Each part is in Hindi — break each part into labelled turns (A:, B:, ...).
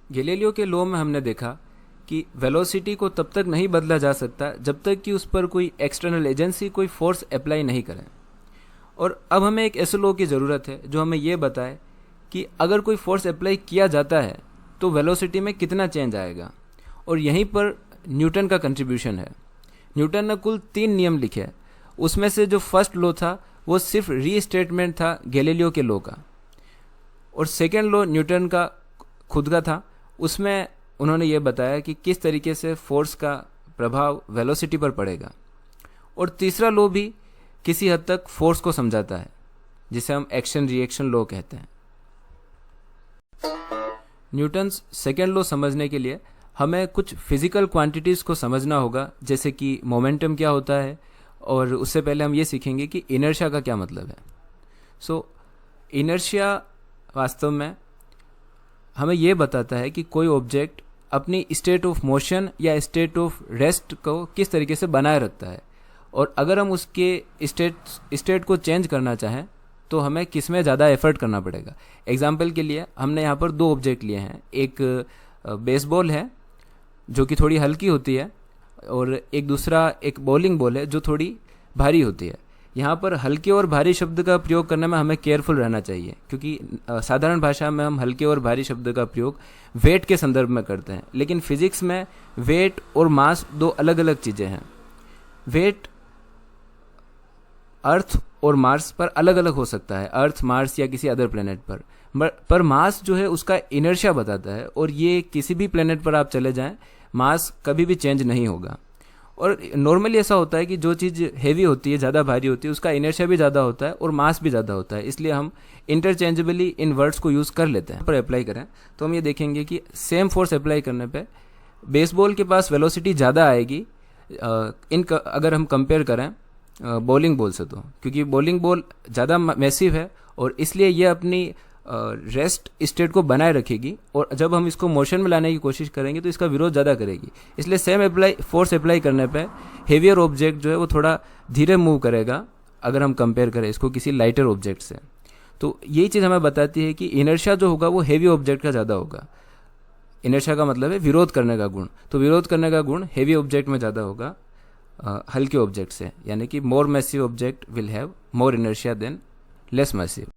A: गैलीलियो के लॉ में हमने देखा कि वेलोसिटी को तब तक नहीं बदला जा सकता जब तक कि उस पर कोई एक्सटर्नल एजेंसी कोई फोर्स अप्लाई नहीं करे। और अब हमें एक ऐसे लॉ की ज़रूरत है जो हमें ये बताए कि अगर कोई फोर्स अप्लाई किया जाता है तो वेलोसिटी में कितना चेंज आएगा। और यहीं पर न्यूटन का कंट्रीब्यूशन है। न्यूटन ने कुल 3 नियम लिखे, उसमें से जो फर्स्ट लॉ था वो सिर्फ रीस्टेटमेंट था गैलीलियो के लॉ का, और सेकेंड लॉ न्यूटन का खुद का था। उसमें उन्होंने ये बताया कि किस तरीके से फोर्स का प्रभाव वेलोसिटी पर पड़ेगा। और तीसरा लॉ भी किसी हद तक फोर्स को समझाता है, जिसे हम एक्शन रिएक्शन लॉ कहते हैं। न्यूटन्स सेकेंड लॉ समझने के लिए हमें कुछ फिजिकल क्वांटिटीज़ को समझना होगा, जैसे कि मोमेंटम क्या होता है, और उससे पहले हम ये सीखेंगे कि इनर्शिया का क्या मतलब है। इनर्शिया वास्तव में हमें ये बताता है कि कोई ऑब्जेक्ट अपनी स्टेट ऑफ मोशन या स्टेट ऑफ रेस्ट को किस तरीके से बनाए रखता है, और अगर हम उसके स्टेट को चेंज करना चाहें तो हमें किस में ज़्यादा एफर्ट करना पड़ेगा। एग्जाम्पल के लिए हमने यहाँ पर 2 ऑब्जेक्ट लिए हैं। एक बेसबॉल है जो कि थोड़ी हल्की होती है, और एक दूसरा एक बॉलिंग बॉल है जो थोड़ी भारी होती है। यहाँ पर हल्के और भारी शब्द का प्रयोग करने में हमें केयरफुल रहना चाहिए, क्योंकि साधारण भाषा में हम हल्के और भारी शब्द का प्रयोग वेट के संदर्भ में करते हैं, लेकिन फिजिक्स में वेट और मास 2 अलग अलग चीज़ें हैं। वेट अर्थ और मार्स पर अलग अलग हो सकता है, अर्थ, मार्स या किसी अदर प्लेनेट पर मास जो है उसका इनर्शिया बताता है, और ये किसी भी प्लेनेट पर आप चले जाएं मास कभी भी चेंज नहीं होगा। और नॉर्मली ऐसा होता है कि जो चीज़ हेवी होती है, ज़्यादा भारी होती है, उसका इनर्शिया भी ज़्यादा होता है और मास भी ज़्यादा होता है, इसलिए हम इंटरचेंजेबली इन वर्ड्स को यूज़ कर लेते हैं। पर अप्लाई करें तो हम ये देखेंगे कि सेम फोर्स अप्लाई करने पे बेसबॉल के पास वेलोसिटी ज़्यादा आएगी अगर हम कंपेयर करें बॉलिंग बॉल से, तो क्योंकि बॉलिंग बॉल ज़्यादा मैसिव है और इसलिए ये अपनी रेस्ट स्टेट को बनाए रखेगी, और जब हम इसको मोशन में लाने की कोशिश करेंगे तो इसका विरोध ज़्यादा करेगी। इसलिए सेम फोर्स अप्लाई करने पे हेवियर ऑब्जेक्ट जो है वो थोड़ा धीरे मूव करेगा अगर हम कंपेयर करें इसको किसी लाइटर ऑब्जेक्ट से। तो यही चीज़ हमें बताती है कि इनर्शिया जो होगा वो हेवी ऑब्जेक्ट का ज़्यादा होगा। इनर्शिया का मतलब है विरोध करने का गुण, तो विरोध करने का गुण हेवी ऑब्जेक्ट में ज़्यादा होगा हल्के ऑब्जेक्ट से, यानी कि more massive object will have more inertia than less massive.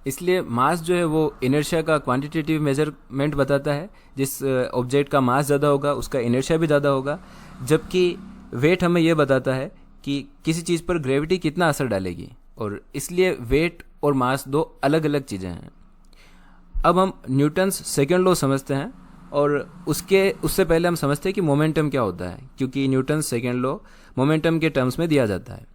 A: इसलिए मास जो है वो इनर्शिया का क्वांटिटेटिव मेजरमेंट बताता है। जिस ऑब्जेक्ट का मास ज़्यादा होगा उसका इनर्शिया भी ज़्यादा होगा, जबकि वेट हमें यह बताता है कि किसी चीज़ पर ग्रेविटी कितना असर डालेगी, और इसलिए वेट और मास 2 अलग अलग चीज़ें हैं। अब हम न्यूटन्स सेकेंड लॉ समझते हैं, और उससे पहले हम समझते हैं कि मोमेंटम क्या होता है, क्योंकि न्यूटन्स सेकेंड लॉ मोमेंटम के टर्म्स में दिया जाता है।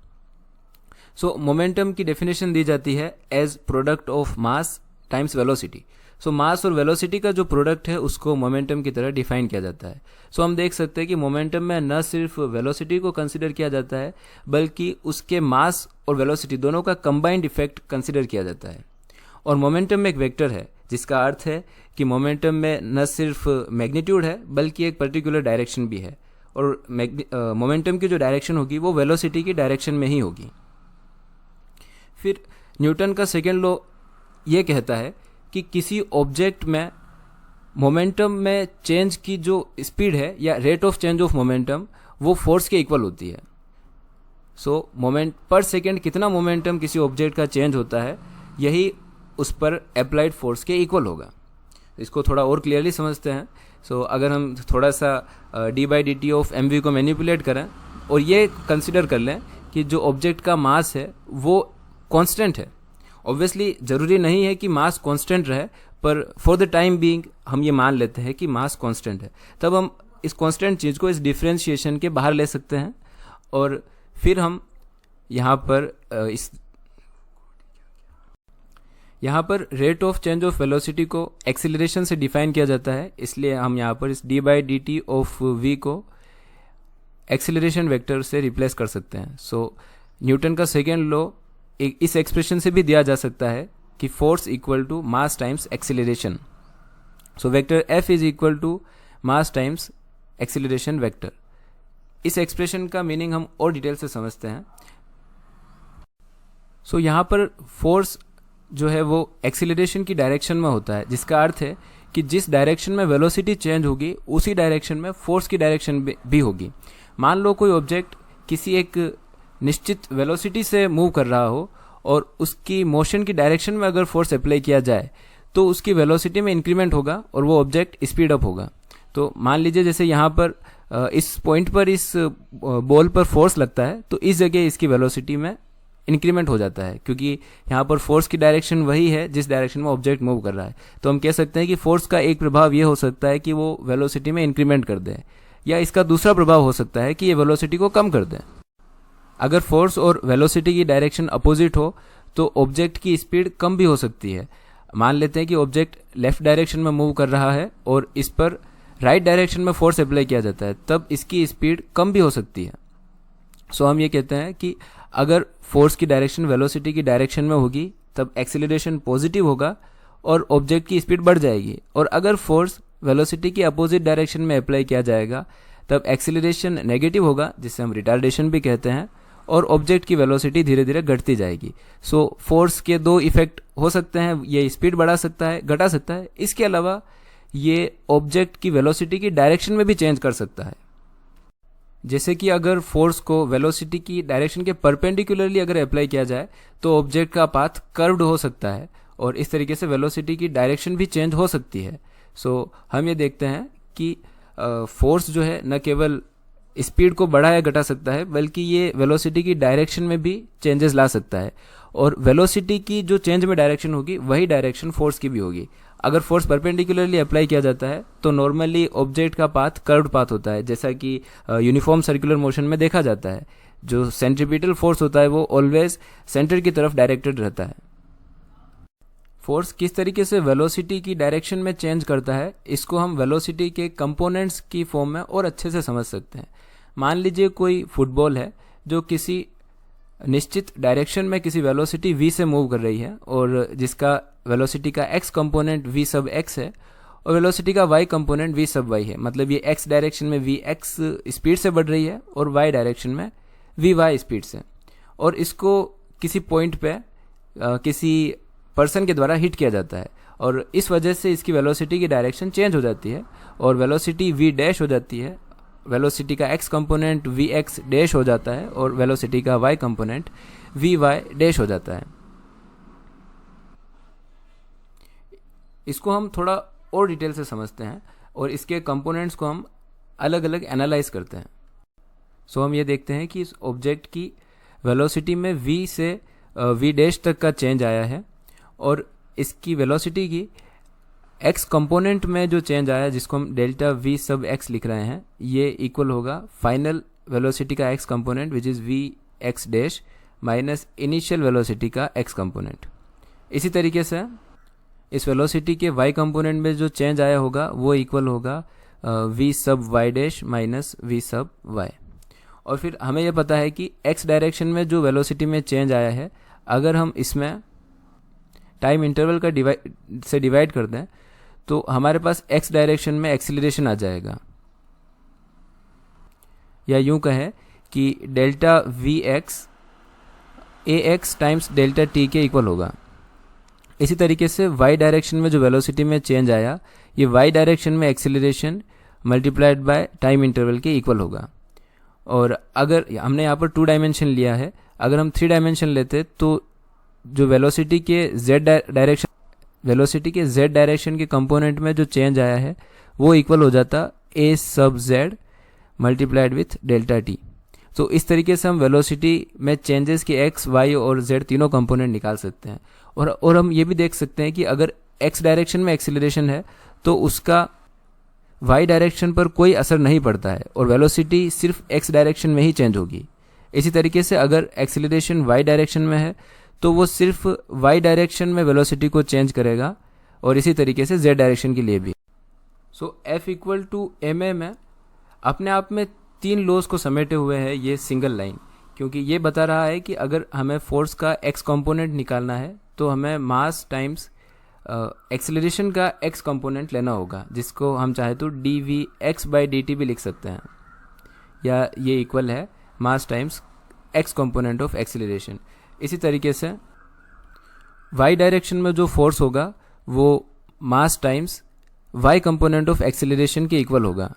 A: मोमेंटम की डेफिनेशन दी जाती है as product of mass times velocity. Mass और वेलोसिटी का जो प्रोडक्ट है उसको मोमेंटम की तरह डिफाइन किया जाता है। हम देख सकते हैं कि मोमेंटम में न सिर्फ वेलोसिटी को कंसिडर किया जाता है, बल्कि उसके मास और वेलोसिटी दोनों का कंबाइंड इफेक्ट कंसिडर किया जाता है। और मोमेंटम में एक वेक्टर है, जिसका अर्थ है कि मोमेंटम में न सिर्फ मैग्नीट्यूड है बल्कि एक पर्टिकुलर डायरेक्शन भी है, और मोमेंटम की जो डायरेक्शन होगी वो वेलोसिटी की डायरेक्शन में ही होगी। फिर न्यूटन का सेकेंड लॉ ये कहता है कि किसी ऑब्जेक्ट में मोमेंटम में चेंज की जो स्पीड है या rate of change of momentum वो फोर्स के इक्वल होती है। मोमेंट पर सेकेंड कितना मोमेंटम किसी ऑब्जेक्ट का चेंज होता है, यही उस पर अप्लाइड फोर्स के इक्वल होगा। इसको थोड़ा और क्लियरली समझते हैं। अगर हम थोड़ा सा d/dt ऑफ mv को मैनिपुलेट करें और ये कंसिडर कर लें कि जो ऑब्जेक्ट का मास है वो कांस्टेंट है। ऑब्वियसली ज़रूरी नहीं है कि मास कांस्टेंट रहे, पर फॉर द टाइम बीइंग हम ये मान लेते हैं कि मास कांस्टेंट है। तब हम इस कांस्टेंट चीज़ को इस डिफरेंशिएशन के बाहर ले सकते हैं, और फिर हम यहाँ पर rate of change of velocity को एक्सीलरेशन से डिफाइन किया जाता है। इसलिए हम यहाँ पर इस d/dt ऑफ v को एक्सीलरेशन वेक्टर से रिप्लेस कर सकते हैं। न्यूटन का सेकेंड लॉ इस एक्सप्रेशन से भी दिया जा सकता है कि force equal to mass times acceleration. Vector F is equal to mass times acceleration vector. इस एक्सप्रेशन का मीनिंग हम और डिटेल से समझते हैं। यहाँ पर फोर्स जो है वो एक्सीलरेशन की डायरेक्शन में होता है, जिसका अर्थ है कि जिस डायरेक्शन में वेलोसिटी चेंज होगी उसी डायरेक्शन में फोर्स की डायरेक्शन भी होगी। मान लो कोई ऑब्जेक्ट किसी एक निश्चित वेलोसिटी से मूव कर रहा हो और उसकी मोशन की डायरेक्शन में अगर फोर्स अप्लाई किया जाए तो उसकी वेलोसिटी में इंक्रीमेंट होगा और वो ऑब्जेक्ट स्पीड अप होगा। तो मान लीजिए जैसे यहाँ पर इस पॉइंट पर इस बॉल पर फोर्स लगता है तो इस जगह इसकी वेलोसिटी में इंक्रीमेंट हो जाता है, क्योंकि यहाँ पर फोर्स की डायरेक्शन वही है जिस डायरेक्शन में ऑब्जेक्ट मूव कर रहा है। तो हम कह सकते हैं कि फोर्स का एक प्रभाव ये हो सकता है कि वो वेलोसिटी में इंक्रीमेंट कर दे, या इसका दूसरा प्रभाव हो सकता है कि ये वेलोसिटी को कम कर दे। अगर फोर्स और वेलोसिटी की डायरेक्शन अपोजिट हो तो ऑब्जेक्ट की स्पीड कम भी हो सकती है। मान लेते हैं कि ऑब्जेक्ट लेफ्ट डायरेक्शन में मूव कर रहा है और इस पर राइट डायरेक्शन में फोर्स अप्लाई किया जाता है, तब इसकी स्पीड कम भी हो सकती है। सो हम ये कहते हैं कि अगर फोर्स की डायरेक्शन वेलोसिटी की डायरेक्शन में होगी तब एक्सीलरेशन पॉजिटिव होगा और ऑब्जेक्ट की स्पीड बढ़ जाएगी, और अगर फोर्स वेलोसिटी की अपोजिट डायरेक्शन में अप्लाई किया जाएगा तब एक्सीलरेशन नेगेटिव होगा, जिससे हम रिटार्डेशन भी कहते हैं, और ऑब्जेक्ट की वेलोसिटी धीरे धीरे घटती जाएगी। सो फोर्स के दो इफेक्ट हो सकते हैं, ये स्पीड बढ़ा सकता है, घटा सकता है। इसके अलावा ये ऑब्जेक्ट की वेलोसिटी की डायरेक्शन में भी चेंज कर सकता है। जैसे कि अगर फोर्स को वेलोसिटी की डायरेक्शन के परपेंडिकुलरली अगर अप्लाई किया जाए तो ऑब्जेक्ट का पाथ कर्व्ड हो सकता है और इस तरीके से वेलोसिटी की डायरेक्शन भी चेंज हो सकती है। सो हम ये देखते हैं कि फोर्स जो है न केवल स्पीड को बढ़ा या घटा सकता है, बल्कि ये वेलोसिटी की डायरेक्शन में भी चेंजेस ला सकता है, और वेलोसिटी की जो चेंज में डायरेक्शन होगी वही डायरेक्शन फोर्स की भी होगी। अगर फोर्स परपेंडिकुलरली अप्लाई किया जाता है तो नॉर्मली ऑब्जेक्ट का पाथ कर्व्ड पाथ होता है, जैसा कि यूनिफॉर्म सर्कुलर मोशन में देखा जाता है। जो सेंट्रीपिटल फोर्स होता है वो ऑलवेज सेंटर की तरफ डायरेक्टेड रहता है। फोर्स किस तरीके से वेलोसिटी की डायरेक्शन में चेंज करता है, इसको हम वेलोसिटी के कंपोनेंट्स की फॉर्म में और अच्छे से समझ सकते हैं। मान लीजिए कोई फुटबॉल है जो किसी निश्चित डायरेक्शन में किसी वेलोसिटी v से मूव कर रही है, और जिसका वेलोसिटी का x कंपोनेंट v सब x है और वेलोसिटी का y कंपोनेंट v सब y है। मतलब ये x डायरेक्शन में vx स्पीड से बढ़ रही है और y डायरेक्शन में vy स्पीड से, और इसको किसी पॉइंट पे किसी पर्सन के द्वारा हिट किया जाता है, और इस वजह से इसकी वेलोसिटी की डायरेक्शन चेंज हो जाती है और वेलोसिटी v डैश हो जाती है। वेलोसिटी का x कंपोनेंट vx डैश हो जाता है और वेलोसिटी का y कंपोनेंट vy डैश हो जाता है। इसको हम थोड़ा और डिटेल से समझते हैं और इसके कंपोनेंट्स को हम अलग अलग एनालाइज करते हैं। सो हम ये देखते हैं कि इस ऑब्जेक्ट की वेलोसिटी में v से v डैश तक का चेंज आया है, और इसकी वेलोसिटी की x कंपोनेंट में जो चेंज आया, जिसको हम डेल्टा v सब x लिख रहे हैं, ये इक्वल होगा फाइनल वेलोसिटी का x component which is v x dash minus initial velocity का x कंपोनेंट। इसी तरीके से इस वेलोसिटी के y कंपोनेंट में जो चेंज आया होगा वो इक्वल होगा v सब y डैश माइनस v सब y। और फिर हमें यह पता है कि x डायरेक्शन में जो वेलोसिटी में चेंज आया है, अगर हम इसमें टाइम इंटरवल का डिवाइड कर दें तो हमारे पास x डायरेक्शन में एक्सीलरेशन आ जाएगा, या यूं कहें कि delta we x A x times delta T के इक्वल होगा। इसी तरीके से y डायरेक्शन में जो वेलोसिटी में चेंज आया, ये y डायरेक्शन में acceleration multiplied by time interval के इक्वल होगा। और अगर हमने यहाँ पर 2 डायमेंशन लिया है, अगर हम 3 डायमेंशन लेते तो जो वेलोसिटी के z डायरेक्शन के कंपोनेंट में जो चेंज आया है वो इक्वल हो जाता a सब z multiplied with delta T. तो इस तरीके से हम वेलोसिटी में चेंजेस के x, y और z तीनों कंपोनेंट निकाल सकते हैं। और हम ये भी देख सकते हैं कि अगर x डायरेक्शन में एक्सीलरेशन है तो उसका y डायरेक्शन पर कोई असर नहीं पड़ता है और वेलोसिटी सिर्फ x डायरेक्शन में ही चेंज होगी। इसी तरीके से अगर एक्सीलरेशन y डायरेक्शन में है तो वो सिर्फ y डायरेक्शन में वेलोसिटी को चेंज करेगा, और इसी तरीके से z डायरेक्शन के लिए भी। सो F इक्वल टू ma में अपने आप में 3 लॉज को समेटे हुए है ये सिंगल लाइन, क्योंकि ये बता रहा है कि अगर हमें फोर्स का x कंपोनेंट निकालना है तो हमें मास टाइम्स एक्सेलरेशन का x कंपोनेंट लेना होगा, जिसको हम चाहे तो dvx/dt भी लिख सकते हैं, या ये इक्वल है मास times x component of acceleration. इसी तरीके से वाई डायरेक्शन में जो फोर्स होगा वो mass times y component of acceleration के इक्वल होगा,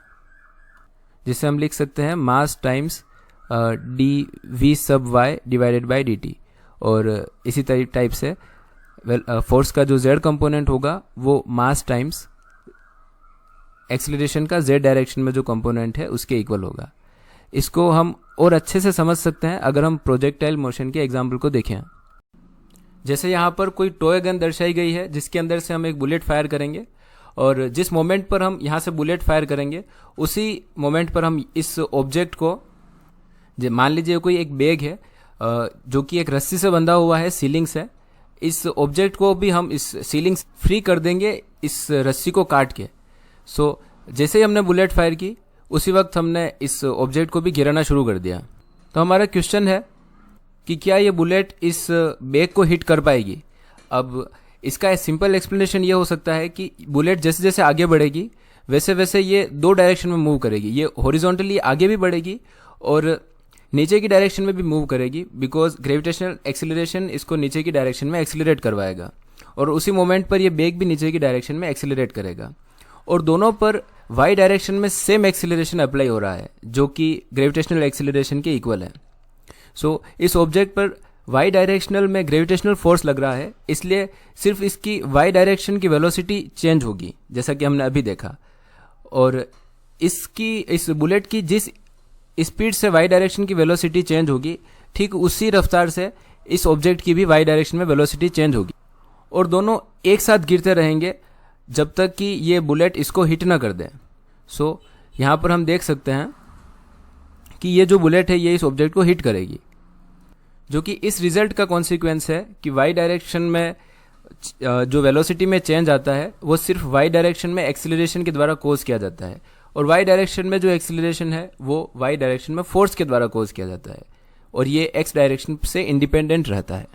A: जिसे हम लिख सकते हैं mass times d v sub y divided by d t. और इसी टाइप से फोर्स का जो जेड कंपोनेंट होगा वो मास टाइम्स एक्सेलरेशन का जेड डायरेक्शन में जो कंपोनेंट है उसके इक्वल होगा। इसको हम और अच्छे से समझ सकते हैं अगर हम प्रोजेक्टाइल मोशन के एग्जाम्पल को देखें। जैसे यहाँ पर कोई टॉय गन दर्शाई गई है जिसके अंदर से हम एक बुलेट फायर करेंगे, और जिस मोमेंट पर हम यहाँ से बुलेट फायर करेंगे उसी मोमेंट पर हम इस ऑब्जेक्ट को, मान लीजिए कोई एक बैग है जो कि एक रस्सी से बंधा हुआ है सीलिंग से, इस ऑब्जेक्ट को भी हम इस सीलिंग फ्री कर देंगे इस रस्सी को काट के। सो जैसे ही हमने बुलेट फायर की उसी वक्त हमने इस ऑब्जेक्ट को भी गिराना शुरू कर दिया। तो हमारा क्वेश्चन है कि क्या ये बुलेट इस बैग को हिट कर पाएगी। अब इसका सिंपल एक्सप्लेनेशन ये हो सकता है कि बुलेट जैसे जैसे आगे बढ़ेगी वैसे वैसे ये दो डायरेक्शन में मूव करेगी। ये हॉरिजॉन्टली आगे भी बढ़ेगी और नीचे की डायरेक्शन में भी मूव करेगी, बिकॉज ग्रेविटेशनल एक्सीलरेशन इसको नीचे की डायरेक्शन में एक्सीलरेट करवाएगा, और उसी मोमेंट पर ये बैग भी नीचे की डायरेक्शन में एक्सीलरेट करेगा। और दोनों पर वाई डायरेक्शन में सेम एक्सीलरेशन अप्लाई हो रहा है जो कि ग्रेविटेशनल एक्सीलरेशन के इक्वल है। सो इस ऑब्जेक्ट पर वाई डायरेक्शनल में ग्रेविटेशनल फोर्स लग रहा है, इसलिए सिर्फ इसकी वाई डायरेक्शन की वेलोसिटी चेंज होगी जैसा कि हमने अभी देखा, और इस बुलेट की जिस स्पीड से वाई डायरेक्शन की वेलोसिटी चेंज होगी ठीक उसी रफ्तार से इस ऑब्जेक्ट की भी वाई डायरेक्शन में वेलोसिटी चेंज होगी, और दोनों एक साथ गिरते रहेंगे जब तक कि ये बुलेट इसको हिट ना कर दे। सो यहाँ पर हम देख सकते हैं कि ये जो बुलेट है ये इस ऑब्जेक्ट को हिट करेगी, जो कि इस रिजल्ट का कॉन्सिक्वेंस है कि वाई डायरेक्शन में जो वेलोसिटी में चेंज आता है वो सिर्फ वाई डायरेक्शन में एक्सीलरेशन के द्वारा कॉज किया जाता है, और वाई डायरेक्शन में जो एक्सीलरेशन है वो वाई डायरेक्शन में फोर्स के द्वारा कॉज किया जाता है, और ये एक्स डायरेक्शन से इंडिपेंडेंट रहता है।